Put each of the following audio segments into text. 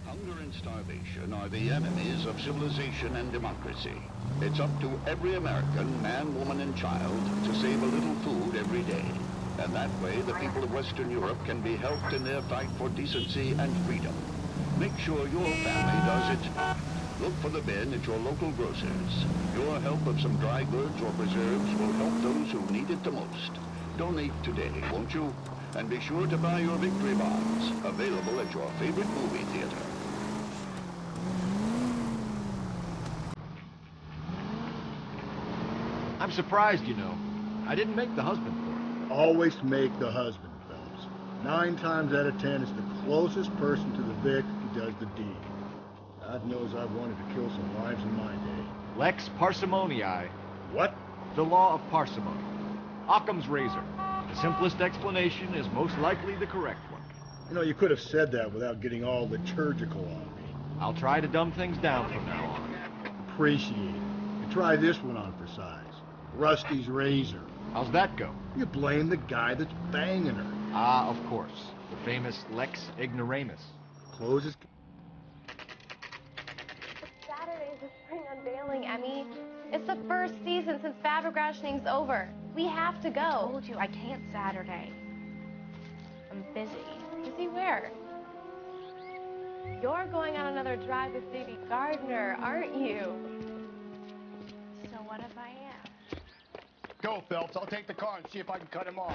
Hunger and starvation are the enemies of civilization and democracy. It's up to every American, man, woman, and child, to save a little food every day. And that way, the people of Western Europe can be helped in their fight for decency and freedom. Make sure your family does it. Look for the bin at your local grocers. Your help of some dry goods or preserves will help those who need it the most. Donate today, won't you? And be sure to buy your victory bonds, available at your favorite movie theater. I'm surprised, you know. I didn't make the husband for it. Always make the husband, fellas. 9 times out of 10, it's the closest person to the Vic who does the deed. God knows I've wanted to kill some wives in my day. Lex parsimoniae. What? The law of parsimony. Occam's razor. The simplest explanation is most likely the correct one. You know, you could have said that without getting all liturgical on me. I'll try to dumb things down from now on. Appreciate it. And try this one on for size. Rusty's razor. How's that go? You blame the guy that's banging her. Ah, of course. The famous Lex ignoramus. Closes. Saturday's the spring unveiling, Emmy. It's the first season since fabric rationing's over. We have to go. I told you I can't Saturday. I'm busy. Busy where? You're going on another drive with baby Gardner, aren't you? So what if I am? Go, Phelps. I'll take the car and see if I can cut him off.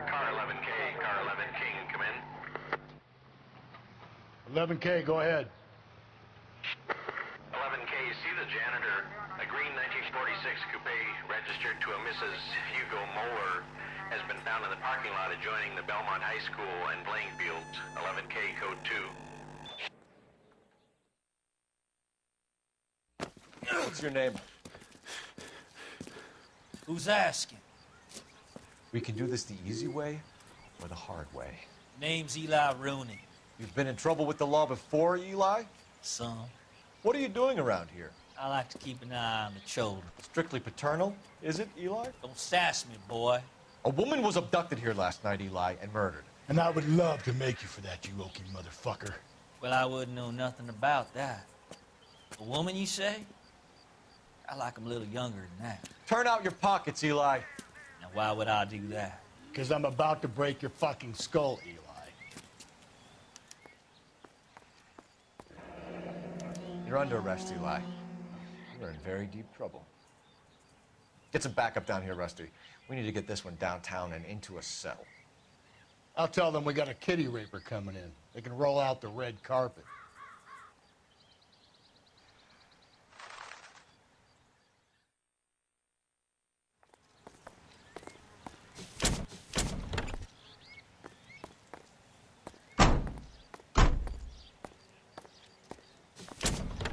Car 11K, car 11 King, come in. 11K, go ahead. 11K, see the janitor. A green 1946 coupe registered to a Mrs. Hugo Moeller has been found in the parking lot adjoining the Belmont High School and playing fields. 11K, code 2. What's your name? Who's asking? We can do this the easy way or the hard way. Name's Eli Rooney. You've been in trouble with the law before, Eli? Some. What are you doing around here? I like to keep an eye on the children. Strictly paternal, is it, Eli? Don't sass me, boy. A woman was abducted here last night, Eli, and murdered. And I would love to make you for that, you oaky motherfucker. Well, I wouldn't know nothing about that. A woman, you say? I like 'em a little younger than that. Turn out your pockets, Eli. Now, why would I do that? Because I'm about to break your fucking skull, Eli. You're under arrest, Eli. You're in very deep trouble. Get some backup down here, Rusty. We need to get this one downtown and into a cell. I'll tell them we got a kitty raper coming in. They can roll out the red carpet.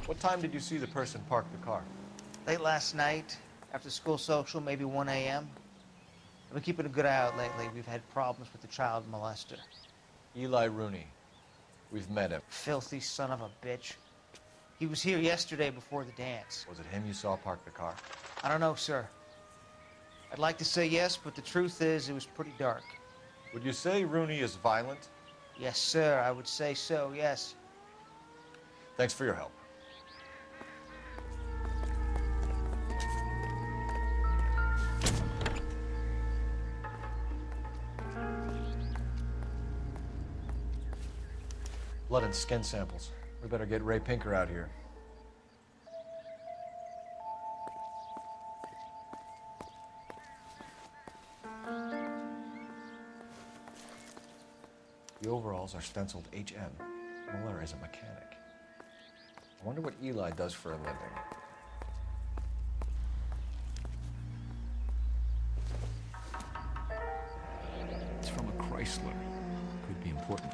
What time did you see the person park the car? Late last night, after school social, maybe 1 a.m. I've been keeping a good eye out lately. We've had problems with the child molester. Eli Rooney. We've met him. Filthy son of a bitch. He was here yesterday before the dance. Was it him you saw park the car? I don't know, sir. I'd like to say yes, but the truth is it was pretty dark. Would you say Rooney is violent? Yes, sir, I would say so, yes. Thanks for your help. Blood and skin samples. We better get Ray Pinker out here. The overalls are stenciled HM. Muller is a mechanic. I wonder what Eli does for a living. It's from a Chrysler. Could be important.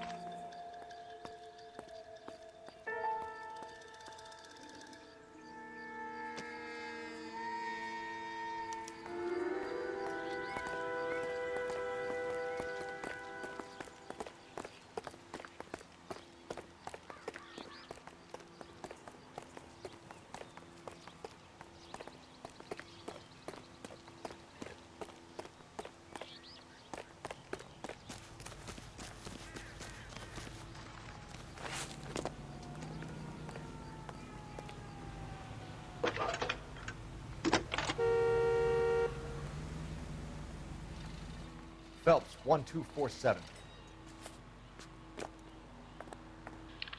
Phelps, 1247.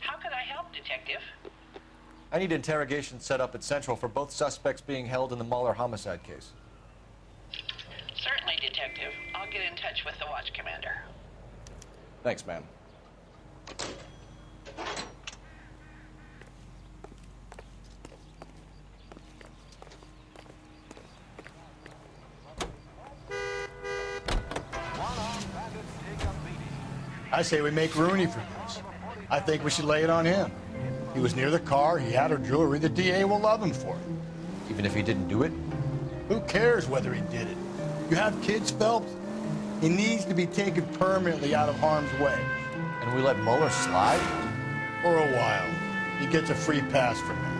How can I help, Detective? I need interrogation set up at Central for both suspects being held in the Muller homicide case. Certainly, Detective. I'll get in touch with the watch commander. Thanks, ma'am. I say we make Rooney for this. I think we should lay it on him. He was near the car, he had her jewelry, the DA will love him for it. Even if he didn't do it? Who cares whether he did it? You have kids, Phelps? He needs to be taken permanently out of harm's way. And we let Muller slide? For a while. He gets a free pass for now.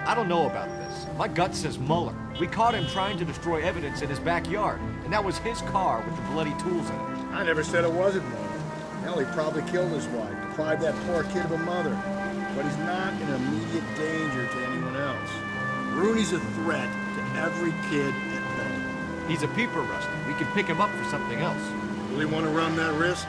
I don't know about this. My gut says Muller. We caught him trying to destroy evidence in his backyard, and that was his car with the bloody tools in it. I never said it wasn't Muller. Hell, he probably killed his wife, deprived that poor kid of a mother. But he's not in immediate danger to anyone else. Rooney's a threat to every kid at Belmont. He's a peeper, Rusty. We can pick him up for something else. Really want to run that risk?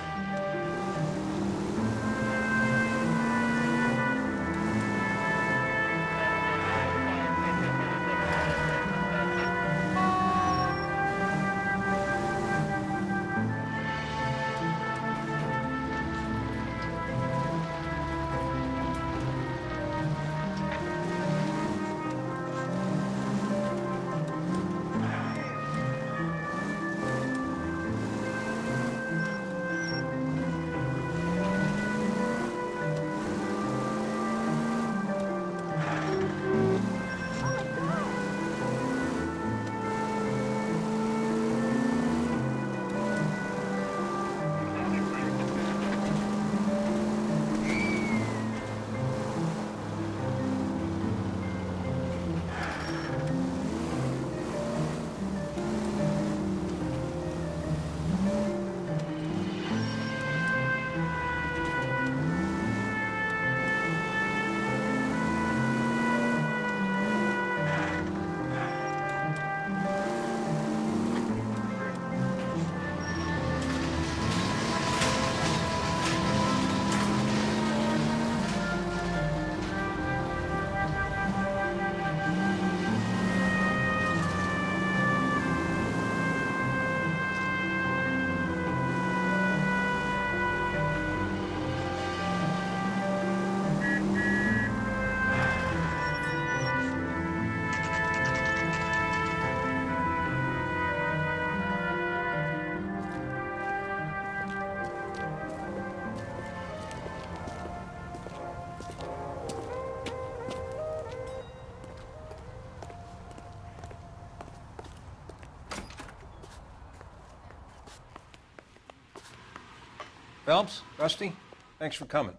Phelps, Rusty, thanks for coming.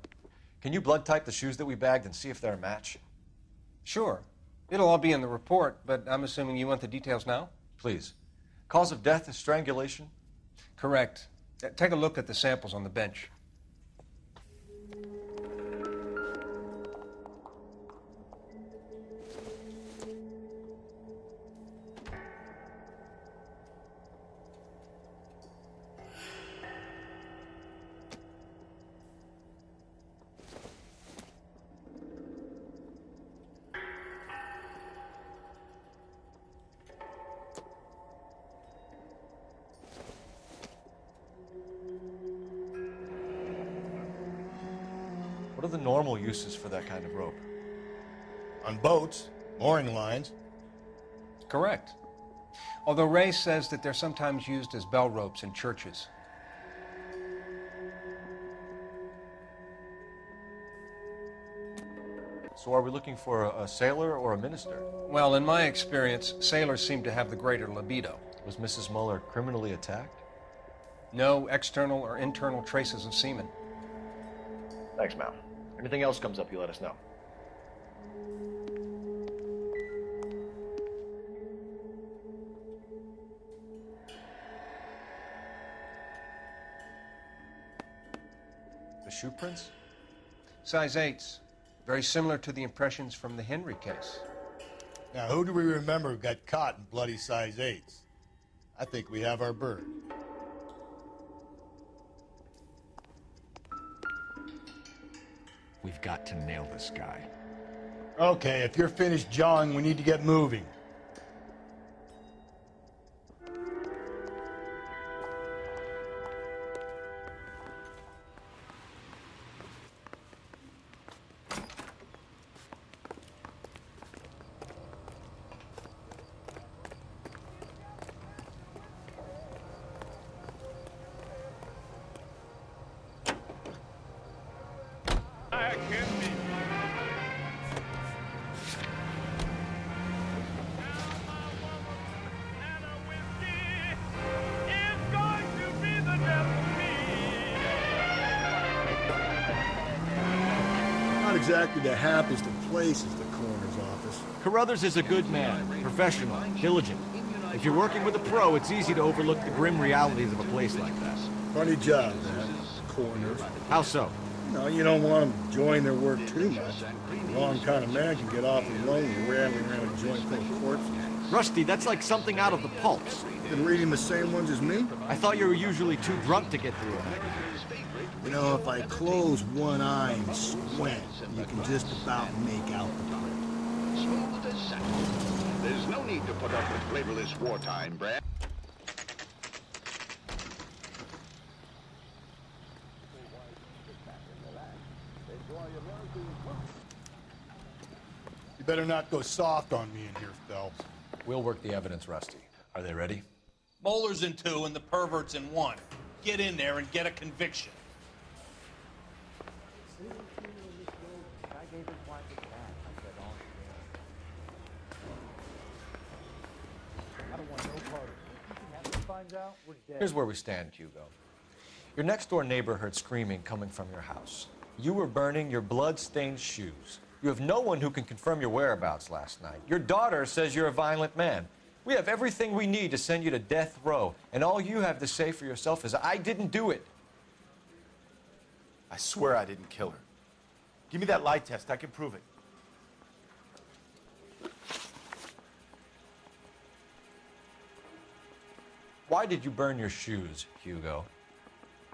Can you blood type the shoes that we bagged and see if they're a match? Sure. It'll all be in the report, but I'm assuming you want the details now? Please. Cause of death is strangulation? Correct. Take a look at the samples on the bench. What are the normal uses for that kind of rope? On boats, mooring lines. Correct. Although Ray says that they're sometimes used as bell ropes in churches. So are we looking for a sailor or a minister? Well, in my experience, sailors seem to have the greater libido. Was Mrs. Muller criminally attacked? No external or internal traces of semen. Thanks, Mal. Anything else comes up, you let us know. The shoe prints? Size 8s. Very similar to the impressions from the Henry case. Now, who do we remember got caught in bloody size 8s? I think we have our bird. We've got to nail this guy. Okay, if you're finished jawing, we need to get moving. Not exactly the happiest of places, the coroner's office. Carruthers is a good man, professional, diligent. If you're working with a pro, it's easy to overlook the grim realities of a place like that. Funny job, man. Coroner's. How so? No, you don't want them enjoying their work too much. The wrong kind of man can get awfully lonely rattling around a joint full of corpses. Rusty, that's like something out of the pulps. Been reading the same ones as me? I thought you were usually too drunk to get through them. You know, if I close one eye and squint, you can just about make out the print. Smooth as satin. There's no need to put up with flavorless wartime, Brad. You better not go soft on me in here, Phelps. We'll work the evidence, Rusty. Are they ready? Moeller's in 2 and the pervert's in 1. Get in there and get a conviction. Here's where we stand, Hugo. Your next-door neighbor heard screaming coming from your house. You were burning your blood-stained shoes. You have no one who can confirm your whereabouts last night. Your daughter says you're a violent man. We have everything we need to send you to death row, and all you have to say for yourself is, I didn't do it. I swear I didn't kill her. Give me that lie test. I can prove it. Why did you burn your shoes, Hugo?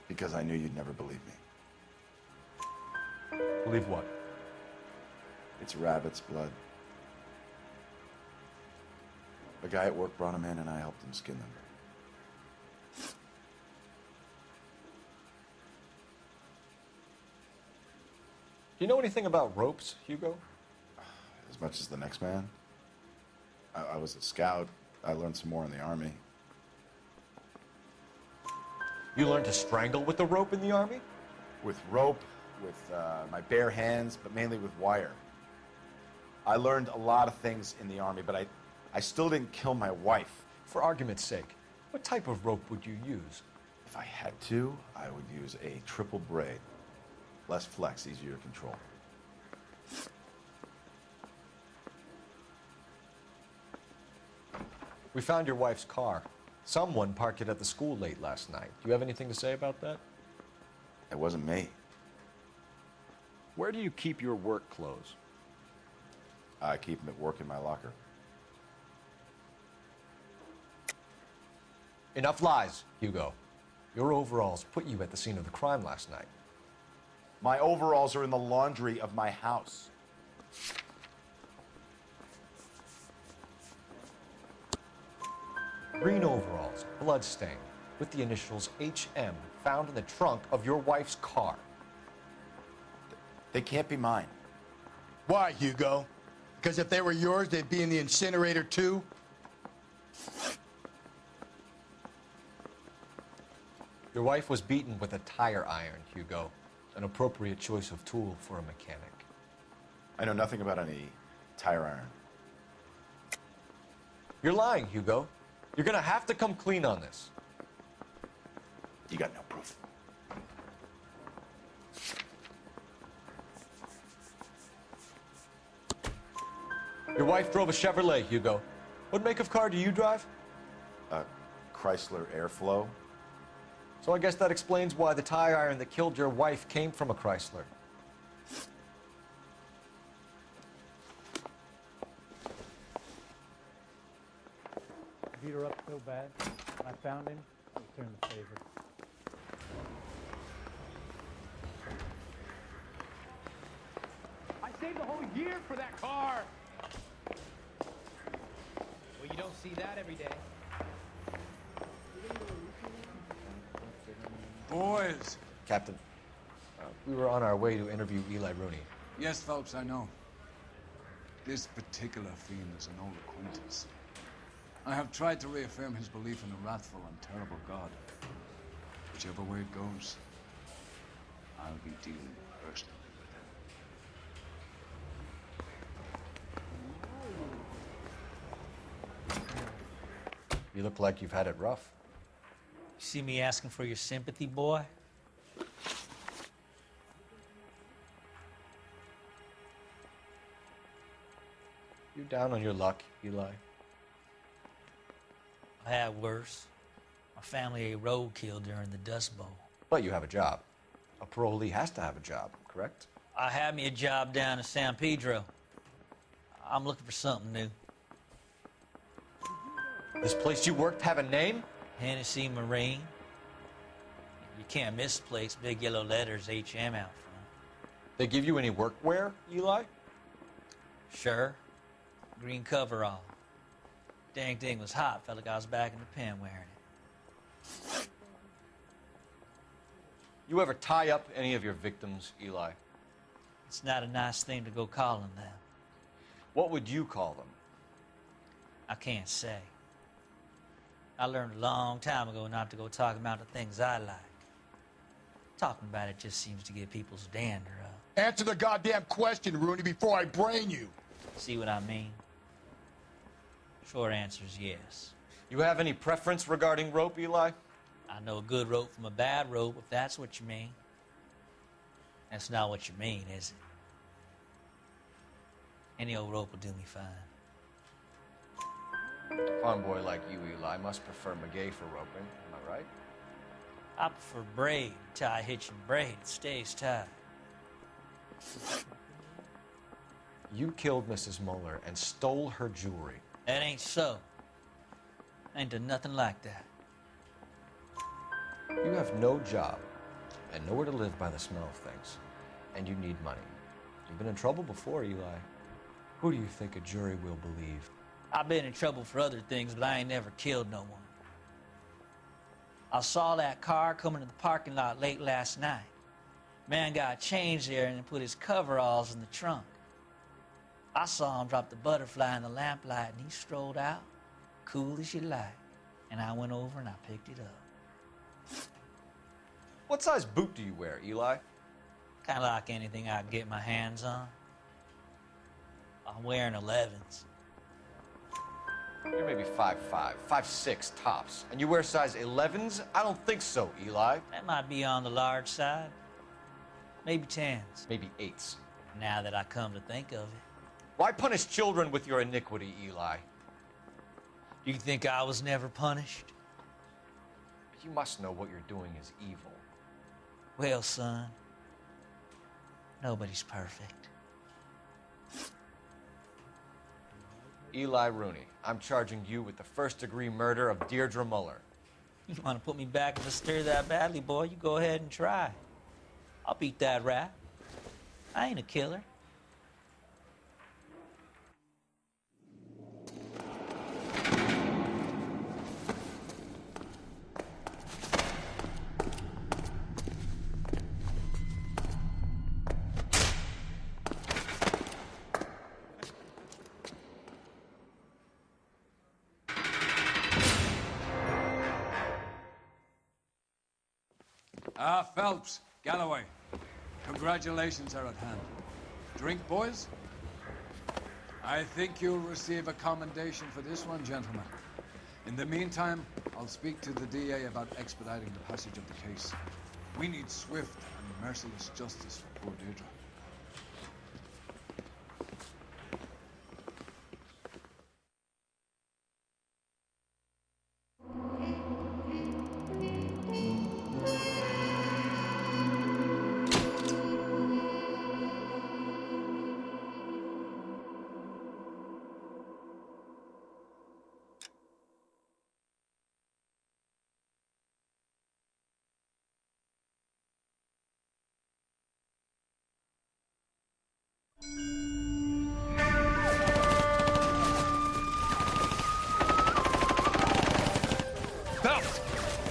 Because I knew you'd never believe me. Believe what? It's rabbit's blood. A guy at work brought him in and I helped him skin them. Do you know anything about ropes, Hugo? As much as the next man. I was a scout. I learned some more in the Army. You learned to strangle with the rope in the Army? With rope, with my bare hands, but mainly with wire. I learned a lot of things in the Army, but I still didn't kill my wife. For argument's sake, what type of rope would you use? If I had to, I would use a triple braid. Less flex, easier to control. We found your wife's car. Someone parked it at the school late last night. Do you have anything to say about that? It wasn't me. Where do you keep your work clothes? I keep them at work in my locker. Enough lies, Hugo. Your overalls put you at the scene of the crime last night. My overalls are in the laundry of my house. Green overalls, bloodstained, with the initials HM found in the trunk of your wife's car. They can't be mine. Why, Hugo? Because if they were yours, they'd be in the incinerator too? Your wife was beaten with a tire iron, Hugo. An appropriate choice of tool for a mechanic. I know nothing about any tire iron. You're lying, Hugo. You're gonna have to come clean on this. You got no proof. Your wife drove a Chevrolet, Hugo. What make of car do you drive? A Chrysler Airflow. So I guess that explains why the tire iron that killed your wife came from a Chrysler. Beat her up so bad, I found him, returned the favor. I saved the whole year for that car! Well, you don't see that every day. Boys. Captain, we were on our way to interview Eli Rooney. Yes, Phelps, I know. This particular fiend is an old acquaintance. I have tried to reaffirm his belief in a wrathful and terrible God. Whichever way it goes, I'll be dealing personally with him. You look like you've had it rough. You see me asking for your sympathy, boy? You down on your luck, Eli? I had worse. My family ate roadkill during the Dust Bowl. But you have a job. A parolee has to have a job, correct? I had me a job down in San Pedro. I'm looking for something new. This place you worked have a name? Hennessy Marine. You can't miss the place. Big yellow letters, HM out front. They give you any workwear, Eli? Sure. Green coverall. Dang thing was hot. Felt like I was back in the pen wearing it. You ever tie up any of your victims, Eli? It's not a nice thing to go calling them. What would you call them? I can't say. I learned a long time ago not to go talking about the things I like. Talking about it just seems to get people's dander up. Answer the goddamn question, Rooney, before I brain you. See what I mean? Short answer is yes. You have any preference regarding rope, Eli? I know a good rope from a bad rope, if that's what you mean. That's not what you mean, is it? Any old rope will do me fine. A farm boy like you, Eli, must prefer Magay for roping. Am I right? I prefer braid. Tie, hitch, and braid. It stays tied. You killed Mrs. Muller and stole her jewelry. That ain't so. I ain't done nothing like that. You have no job and nowhere to live by the smell of things. And you need money. You've been in trouble before, Eli. Who do you think a jury will believe? I've been in trouble for other things, but I ain't never killed no one. I saw that car coming to the parking lot late last night. Man got changed there and put his coveralls in the trunk. I saw him drop the butterfly in the lamplight, and he strolled out, cool as you like. And I went over and I picked it up. What size boot do you wear, Eli? Kind of like anything I can get my hands on. I'm wearing 11s. You're maybe 5'5", 5'6", tops. And you wear size 11s? I don't think so, Eli. That might be on the large side. Maybe 10s. Maybe 8s. Now that I come to think of it. Why punish children with your iniquity, Eli? Do you think I was never punished? You must know what you're doing is evil. Well, son, nobody's perfect. Eli Rooney, I'm charging you with the first-degree murder of Deirdre Muller. You want to put me back in the stir that badly, boy, you go ahead and try. I'll beat that rap. I ain't a killer. Phelps, Galloway, congratulations are at hand. Drink, boys? I think you'll receive a commendation for this one, gentlemen. In the meantime, I'll speak to the DA about expediting the passage of the case. We need swift and merciless justice for poor Deirdre.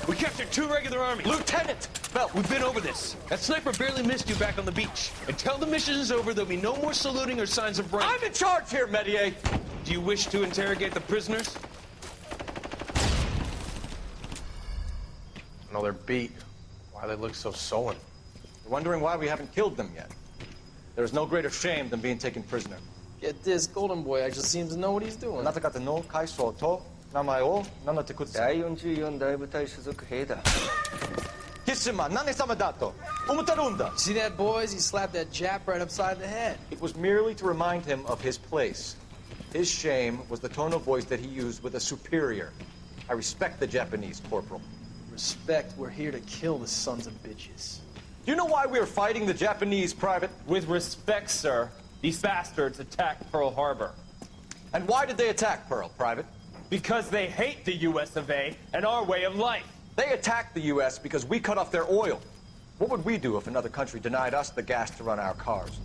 We captured 2 regular armies. Lieutenant! Well, we've been over this. That sniper barely missed you back on the beach. Until the mission is over, there'll be no more saluting or signs of rank. I'm in charge here, Medier! Do you wish to interrogate the prisoners? No, they're beat. Why they look so sullen? You're wondering why we haven't killed them yet. There is no greater shame than being taken prisoner. Get this, Golden Boy actually seems to know what he's doing. あなた方の階層と名前を名乗ってください。第44大部隊所属兵だ。キスマ、何様だと思ってるんだ。 See that, boys? He slapped that Jap right upside the head. It was merely to remind him of his place. His shame was the tone of voice that he used with a superior. I respect the Japanese, Corporal. Respect, we're here to kill the sons of bitches. Do you know why we are fighting the Japanese, Private? With respect, sir, these bastards attacked Pearl Harbor. And why did they attack Pearl, Private? Because they hate the US of A and our way of life. They attacked the U.S. because we cut off their oil. What would we do if another country denied us the gas to run our cars?